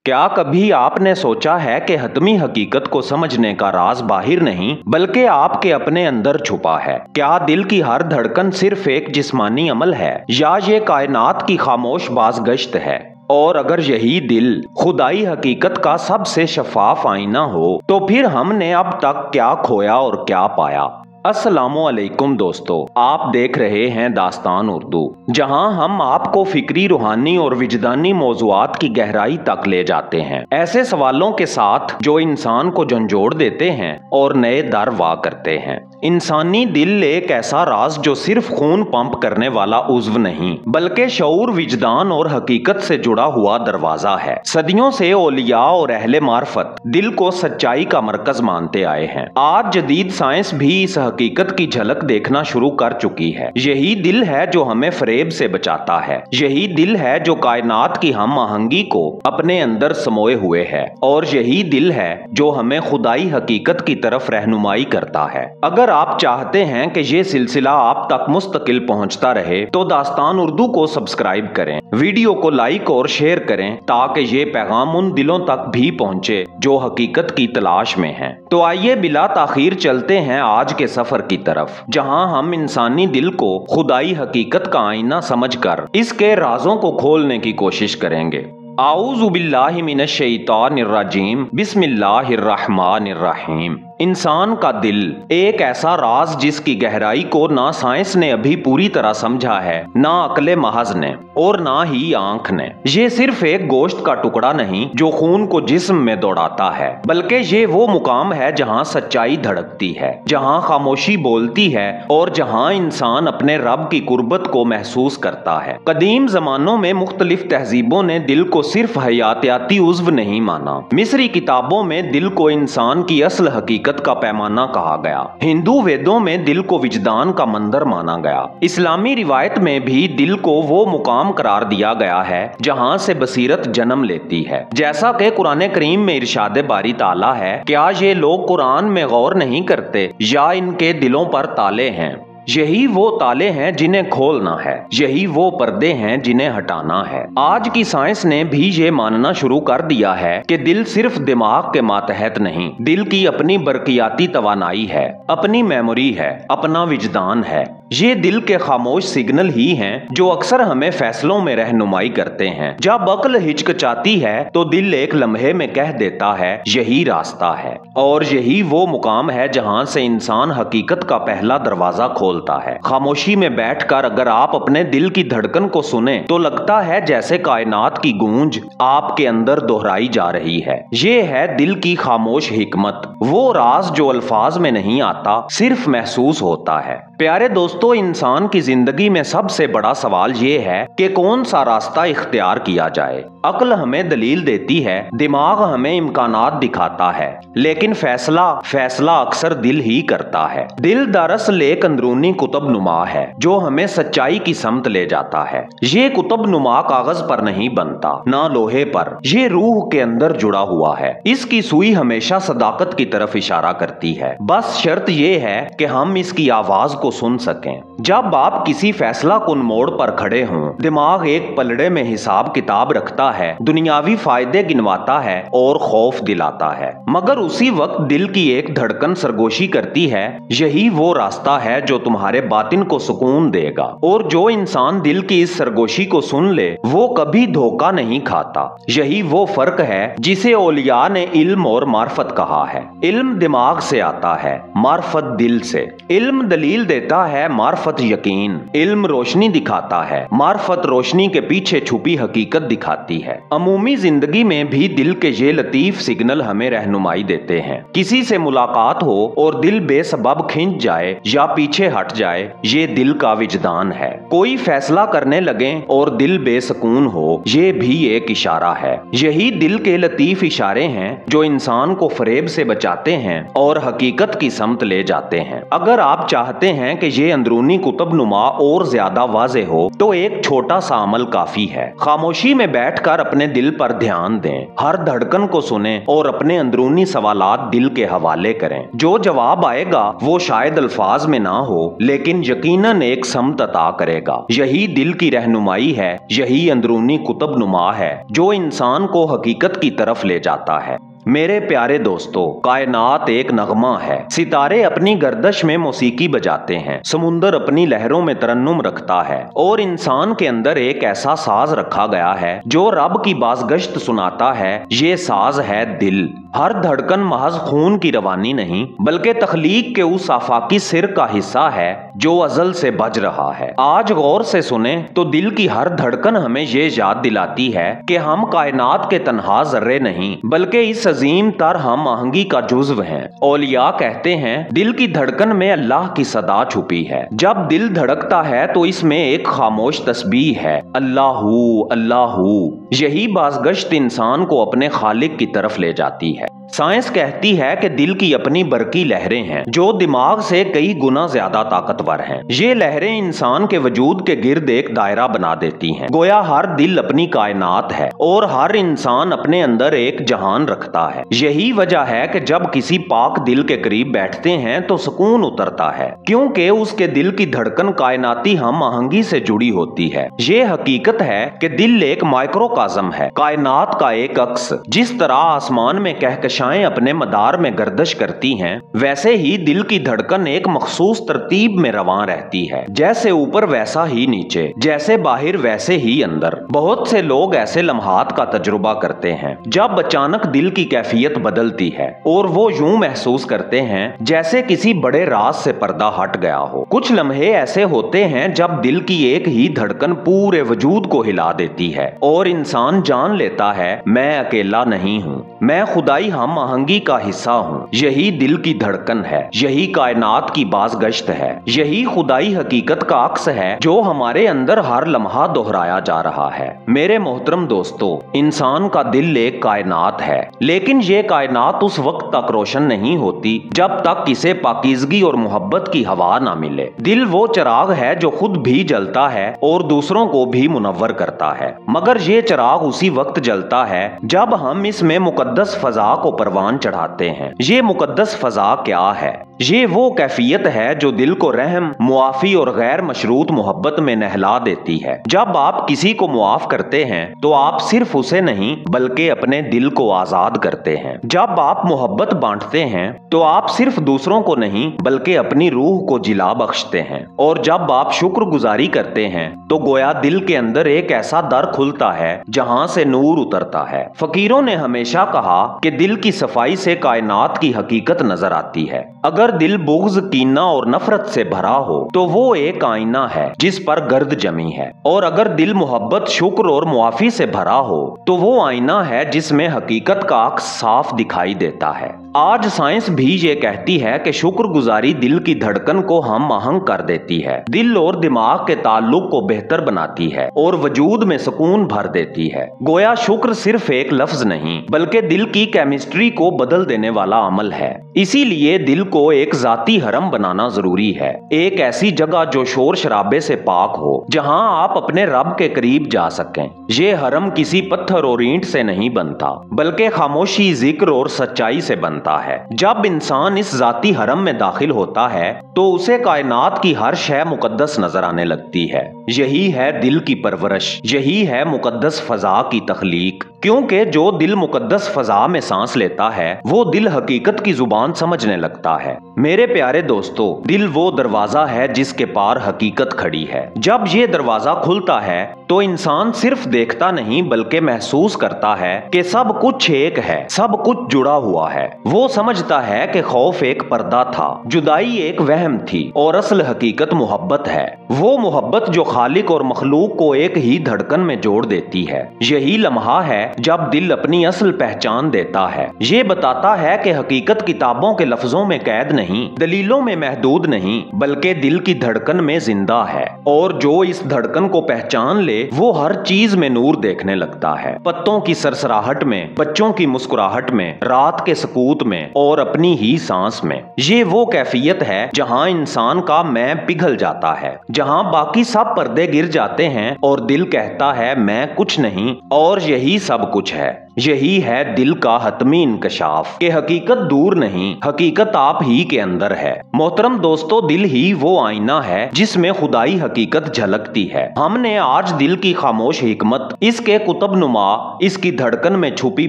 क्या कभी आपने सोचा है कि हतमी हकीकत को समझने का राज बाहर नहीं बल्कि आपके अपने अंदर छुपा है? क्या दिल की हर धड़कन सिर्फ एक जिस्मानी अमल है या ये कायनात की खामोश बाज़गश्त है? और अगर यही दिल खुदाई हकीकत का सबसे शफाफ आईना हो तो फिर हमने अब तक क्या खोया और क्या पाया? अस्सलामुअलैकुम दोस्तों, आप देख रहे हैं दास्तान उर्दू, जहां हम आपको फिक्री, रूहानी और विजदानी मौज़ूआत की गहराई तक ले जाते हैं, ऐसे सवालों के साथ जो इंसान को झंझोड़ देते हैं और नए दर वाह करते हैं। इंसानी दिल एक ऐसा राज जो सिर्फ खून पंप करने वाला उज़्व नहीं बल्कि शऊर, विजदान और हकीकत से जुड़ा हुआ दरवाजा है। सदियों से औलिया और अहले मार्फत दिल को सच्चाई का मरकज मानते आए हैं। आज जदीद साइंस भी इस हकीकत की झलक देखना शुरू कर चुकी है। यही दिल है जो हमें फरेब से बचाता है, यही दिल है जो कायनात की हम आहंगी को अपने अंदर समोए हुए है, और यही दिल है जो हमें खुदाई हकीकत की तरफ रहनुमाई करता है। अगर आप चाहते हैं कि ये सिलसिला आप तक मुस्तकिल पहुंचता रहे तो दास्तान उर्दू को सब्सक्राइब करें, वीडियो को लाइक और शेयर करें ताकि ये पैगाम उन दिलों तक भी पहुंचे जो हकीकत की तलाश में हैं। तो आइए बिला ताखीर चलते हैं आज के सफर की तरफ, जहां हम इंसानी दिल को खुदाई हकीकत का आईना समझकर इसके राजों को खोलने की कोशिश करेंगे। आऊज़ु बिल्लाहि मिनश शैतानिर रजीम, बिस्मिल्लाहिर रहमानिर रहीम। इंसान का दिल एक ऐसा राज जिसकी गहराई को ना साइंस ने अभी पूरी तरह समझा है, ना अक्ले महज ने और ना ही आंख ने। ये सिर्फ एक गोश्त का टुकड़ा नहीं जो खून को जिस्म में दौड़ाता है, बल्कि ये वो मुकाम है जहाँ सच्चाई धड़कती है, जहाँ खामोशी बोलती है और जहाँ इंसान अपने रब की कुर्बत को महसूस करता है। कदीम जमानों में मुख्तलिफ तहजीबों ने दिल को सिर्फ हयातियाती उज़्व नहीं माना। मिस्री किताबों में दिल को इंसान की असल हकीकत का पैमाना कहा गया, हिंदू वेदों में दिल को विजदान का मंदिर माना गया, इस्लामी रिवायत में भी दिल को वो मुकाम करार दिया गया है जहां से बसीरत जन्म लेती है। जैसा कि कुरान करीम में इरशाद बारी ताला है, क्या ये लोग कुरान में गौर नहीं करते या इनके दिलों पर ताले हैं? यही वो ताले हैं जिन्हें खोलना है, यही वो पर्दे हैं जिन्हें हटाना है। आज की साइंस ने भी ये मानना शुरू कर दिया है कि दिल सिर्फ दिमाग के मातहत नहीं, दिल की अपनी बरकियाती तवानाई है, अपनी मेमोरी है, अपना विजदान है। ये दिल के खामोश सिग्नल ही हैं जो अक्सर हमें फैसलों में रहनुमाई करते हैं। जब अक्ल हिचकिचाती है तो दिल एक लम्हे में कह देता है यही रास्ता है, और यही वो मुकाम है जहां से इंसान हकीकत का पहला दरवाजा खोलता है। खामोशी में बैठकर अगर आप अपने दिल की धड़कन को सुने तो लगता है जैसे कायनात की गूंज आपके अंदर दोहराई जा रही है। ये है दिल की खामोश हिकमत, वो राज जो अल्फाज में नहीं आता, सिर्फ महसूस होता है। प्यारे दोस्तों, इंसान की जिंदगी में सबसे बड़ा सवाल ये है कि कौन सा रास्ता इख्तियार किया जाए। अक्ल हमें दलील देती है, दिमाग हमें इम्कानात दिखाता है, लेकिन फैसला अक्सर दिल ही करता है। दिल दरअसल एक अंदरूनी कुतुब नुमा है जो हमें सच्चाई की समत ले जाता है। ये कुतुब नुमा कागज पर नहीं बनता, ना लोहे पर, ये रूह के अंदर जुड़ा हुआ है। इसकी सुई हमेशा सदाकत की तरफ इशारा करती है, बस शर्त ये है कि हम इसकी आवाज को सुन सकें। जब आप किसी फैसला कुन मोड़ पर खड़े हों, दिमाग एक पलड़े में हिसाब किताब रखता है, दुनियावी फायदे गिनवाता है और खौफ दिलाता है, मगर उसी वक्त दिल की एक धड़कन सरगोशी करती है, यही वो रास्ता है जो तुम्हारे बातिन को सुकून देगा। और जो इंसान दिल की इस सरगोशी को सुन ले वो कभी धोखा नहीं खाता। यही वो फर्क है जिसे औलिया ने इल्म और मार्फत कहा है। इल्म दिमाग से आता है, मार्फत दिल से। इल्म दलील देता है, मार्फत यकीन। इल्म रोशनी दिखाता है, मार्फत रोशनी के पीछे छुपी हकीकत दिखाती है। अमूमी जिंदगी में भी दिल के ये लतीफ सिग्नल हमें रहनुमाई देते हैं। किसी से मुलाकात हो और दिल बेसबब खिंच जाए या पीछे हट जाए, ये दिल का विजदान है। कोई फैसला करने लगे और दिल बेसकून हो, ये भी एक इशारा है। यही दिल के लतीफ इशारे हैं जो इंसान को फरेब से बचाते हैं और हकीकत की समत ले जाते हैं। अगर आप चाहते हैं कि ये अंदरूनी कुतुब नुमा और ज्यादा वाज़ेह हो तो एक छोटा सा अमल काफी है। खामोशी में बैठकर अपने दिल पर ध्यान दें, हर धड़कन को सुने और अपने अंदरूनी सवालात दिल के हवाले करें। जो जवाब आएगा वो शायद अल्फाज में ना हो, लेकिन यकीनन एक समत अता करेगा। यही दिल की रहनुमाई है, यही अंदरूनी कुतुब नुमा है जो इंसान को हकीकत की तरफ ले जाता है। मेरे प्यारे दोस्तों, कायनात एक नगमा है। सितारे अपनी गर्दश में मौसीकी बजाते हैं, समुंदर अपनी लहरों में तरन्नुम रखता है और इंसान के अंदर एक ऐसा साज रखा गया है जो रब की बाज़गश्त सुनाता है। ये साज है दिल। हर धड़कन महज खून की रवानी नहीं बल्कि तख्लीक के उस आफाकी सिर का हिस्सा है जो अजल से बज रहा है। आज गौर से सुने तो दिल की हर धड़कन हमें ये याद दिलाती है कि हम कायनात के तन्हा जर्रे नहीं बल्कि इस अजीम तर हम आहंगी का जुज़्व हैं। औलिया कहते हैं दिल की धड़कन में अल्लाह की सदा छुपी है। जब दिल धड़कता है तो इसमें एक खामोश तस्बीह है, अल्लाहू अल्लाहू। यही बाज़गश्त इंसान को अपने खालिक की तरफ ले जाती है। साइंस कहती है कि दिल की अपनी बरकी लहरें हैं जो दिमाग से कई गुना ज्यादा ताकतवर हैं। ये लहरें इंसान के वजूद के गिर्द एक दायरा बना देती हैं। गोया हर दिल अपनी कायनात है और हर इंसान अपने अंदर एक जहान रखता है। यही वजह है कि जब किसी पाक दिल के करीब बैठते हैं तो सुकून उतरता है, क्योंकि उसके दिल की धड़कन कायनाती हम आहंगी से जुड़ी होती है। ये हकीकत है कि दिल एक माइक्रोकाज़म है, कायनात का एक अक्स। जिस तरह आसमान में कहकशाएं अपने मदार में गर्दश करती हैं, वैसे ही दिल की धड़कन एक मखसूस तरतीब में रवां रहती है। जैसे ऊपर वैसा ही नीचे, जैसे बाहर वैसे ही अंदर। बहुत से लोग ऐसे लम्हात का तजुर्बा करते हैं जब अचानक दिल की कैफियत बदलती है और वो यूं महसूस करते हैं जैसे किसी बड़े राज से पर्दा हट गया हो। कुछ लम्हे ऐसे होते हैं जब दिल की एक ही धड़कन पूरे वजूद को हिला देती है और इंसान जान लेता है मैं अकेला नहीं हूँ, मैं खुदाई हम आहंगी का हिस्सा हूँ। यही दिल की धड़कन है, यही कायनात की बाज़गश्त है, यही खुदाई हकीकत का अक्स है जो हमारे अंदर हर लम्हा दोहराया जा रहा है। मेरे मोहतरम दोस्तों, इंसान का दिल एक कायनात है, लेकिन ये कायनात उस वक्त तक रोशन नहीं होती जब तक इसे पाकीज़गी और मोहब्बत की हवा ना मिले। दिल वो चिराग है जो खुद भी जलता है और दूसरों को भी मुनव्वर करता है, मगर ये चिराग उसी वक्त जलता है जब हम इसमें मुकद्दस फजा को परवान चढ़ाते हैं। ये मुकद्दस फजा क्या है? ये वो कैफियत है जो दिल को रहम, मुआफी और गैर मशरूत मोहब्बत में नहला देती है। जब आप किसी को मुआफ करते हैं तो आप सिर्फ उसे नहीं बल्कि अपने दिल को आजाद करते हैं। जब आप मोहब्बत बांटते हैं तो आप सिर्फ दूसरों को नहीं बल्कि अपनी रूह को जिला बख्शते हैं। और जब आप शुक्रगुजारी करते हैं तो गोया दिल के अंदर एक ऐसा दर खुलता है जहां से नूर उतरता है। फकीरों ने हमेशा कहा कि दिल की सफाई से कायनात की हकीकत नजर आती है। अगर दिल बुग़्ज़, कीना और नफरत से भरा हो तो वो एक आईना है जिस पर गर्द जमी है, और अगर दिल मोहब्बत, शुक्र और मुआफी से भरा हो तो वो आईना है जिसमें हकीकत का अक्स साफ दिखाई देता है। आज साइंस भी ये कहती है कि शुक्रगुजारी दिल की धड़कन को हम आहंग कर देती है, दिल और दिमाग के ताल्लुक को बेहतर बनाती है और वजूद में सुकून भर देती है। गोया शुक्र सिर्फ एक लफ्ज नहीं बल्कि दिल की केमिस्ट्री को बदल देने वाला अमल है। इसीलिए दिल को एक जाती हरम बनाना जरूरी है, एक ऐसी जगह जो शोर शराबे से पाक हो, जहां आप अपने रब के करीब जा सकें। ये हरम किसी पत्थर और ईंट से नहीं बनता बल्कि खामोशी, जिक्र और सच्चाई से बनता है। जब इंसान इस जाती हरम में दाखिल होता है तो उसे कायनात की हर शय मुकद्दस नजर आने लगती है। यही है दिल की परवरिश, यही है मुकद्दस फजा की तख्लीक। क्योंकि जो दिल मुकद्दस फजा में सांस लेता है वो दिल हकीकत की जुबान समझने लगता है। मेरे प्यारे दोस्तों, दिल वो दरवाजा है जिसके पार हकीकत खड़ी है। जब ये दरवाजा खुलता है तो इंसान सिर्फ देखता नहीं बल्कि महसूस करता है कि सब कुछ एक है, सब कुछ जुड़ा हुआ है। वो समझता है कि खौफ एक पर्दा था, जुदाई एक वहम थी और असल हकीकत मोहब्बत है। वो मोहब्बत जो खालिक और मखलूक को एक ही धड़कन में जोड़ देती है। यही लम्हा है जब दिल अपनी असल पहचान देता है। ये बताता है कि हकीकत किताबों के लफ्जों में कैद नहीं, दलीलों में महदूद नहीं, बल्कि दिल की धड़कन में जिंदा है। और जो इस धड़कन को पहचान ले वो हर चीज में नूर देखने लगता है। पत्तों की सरसराहट में, बच्चों की मुस्कुराहट में, रात के सकूत में और अपनी ही सांस में। ये वो कैफियत है जहां इंसान का मैं पिघल जाता है, जहां बाकी सब पर्दे गिर जाते हैं और दिल कहता है मैं कुछ नहीं और यही सब कुछ है। यही है दिल का हतमी इंकशाफ कि हकीकत दूर नहीं, हकीकत आप ही के अंदर है। मोहतरम दोस्तों, दिल ही वो आईना है जिसमें खुदाई हकीकत झलकती है। हमने आज दिल की खामोश हिकमत, इसके कुतब नुमा, इसकी धड़कन में छुपी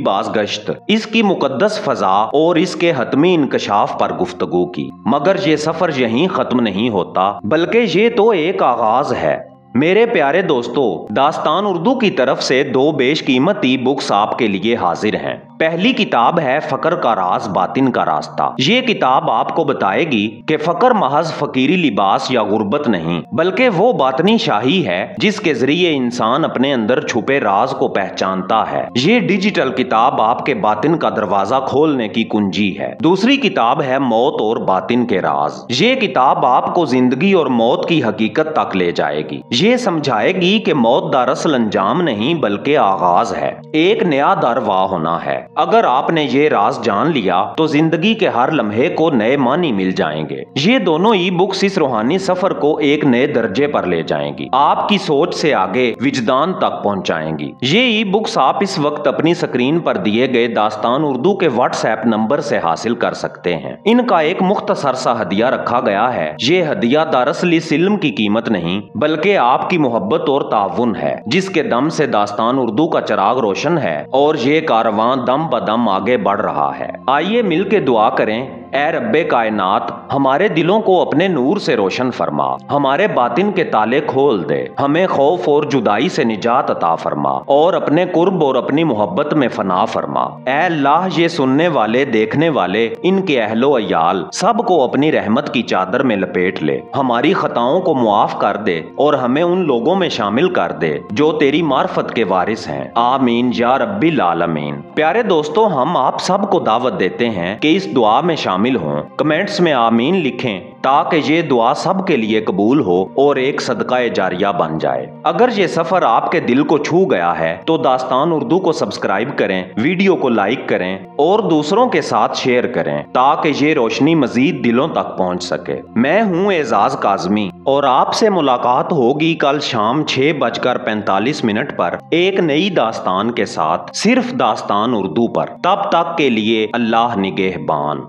बाज़गश्त, इसकी मुकद्दस फजा और इसके हतमी इंकशाफ पर गुफ्तगू की। मगर ये सफर यहीं खत्म नहीं होता, बल्कि ये तो एक आगाज है। मेरे प्यारे दोस्तों, दास्तान उर्दू की तरफ से 2 बेशकीमती बुक्स आपके लिए हाजिर हैं। पहली किताब है फकर का राज बातिन का रास्ता। ये किताब आपको बताएगी कि फकर महज फकीरी लिबास या गुर्बत नहीं, बल्कि वो बातनी शाही है जिसके जरिए इंसान अपने अंदर छुपे राज को पहचानता है। ये डिजिटल किताब आपके बातिन का दरवाजा खोलने की कुंजी है। दूसरी किताब है मौत और बातिन के राज। ये किताब आपको जिंदगी और मौत की हकीकत तक ले जाएगी। ये समझाएगी कि मौत दरअसल अंजाम नहीं बल्कि आगाज है, एक नया दर वाह होना है। अगर आपने ये राज जान लिया तो जिंदगी के हर लम्हे को नए मानी मिल जाएंगे। ये दोनों ई बुक्स इस रूहानी सफर को एक नए दर्जे पर ले जाएंगी, आपकी सोच से आगे विजदान तक पहुंचाएंगी। ये ई बुक्स आप इस वक्त अपनी स्क्रीन पर दिए गए दास्तान उर्दू के व्हाट्सएप नंबर से हासिल कर सकते हैं। इनका एक मुख्तसर सा हदिया रखा गया है। ये हदिया दरअसल इस इल्म की कीमत नहीं बल्कि आपकी मोहब्बत और ताउन है, जिसके दम से दास्तान उर्दू का चिराग रोशन है और ये कारवां दम बदम आगे बढ़ रहा है। आइए मिलके दुआ करें, ऐ रब्बे कायनात, हमारे दिलों को अपने नूर से रोशन फरमा, हमारे बातिन के ताले खोल दे, हमें खौफ और जुदाई से निजात अता फरमा और अपने कुर्ब और अपनी मोहब्बत में फना फरमा। ऐ अल्लाह, ये सुनने वाले, देखने वाले, इनके अहलो अयाल सबको अपनी रहमत की चादर में लपेट ले, हमारी खताओं को मुआफ कर दे और हमें उन लोगों में शामिल कर दे जो तेरी मार्फत के वारिस हैं। आमीन या रब्बिल आलमीन। प्यारे दोस्तों, हम आप सबको दावत देते हैं कि इस दुआ में शामिल हों। कमेंट्स में आमीन लिखें ताकि ये दुआ सब के लिए कबूल हो और एक सदका जारिया बन जाए। अगर ये सफर आपके दिल को छू गया है तो दास्तान उर्दू को सब्सक्राइब करें, वीडियो को लाइक करें और दूसरों के साथ शेयर करें ताकि ये रोशनी मजीद दिलों तक पहुंच सके। मैं हूं एजाज काज़मी और आपसे मुलाकात होगी कल शाम 6:45 पर एक नई दास्तान के साथ, सिर्फ दास्तान उर्दू पर। तब तक के लिए अल्लाह निगहबान।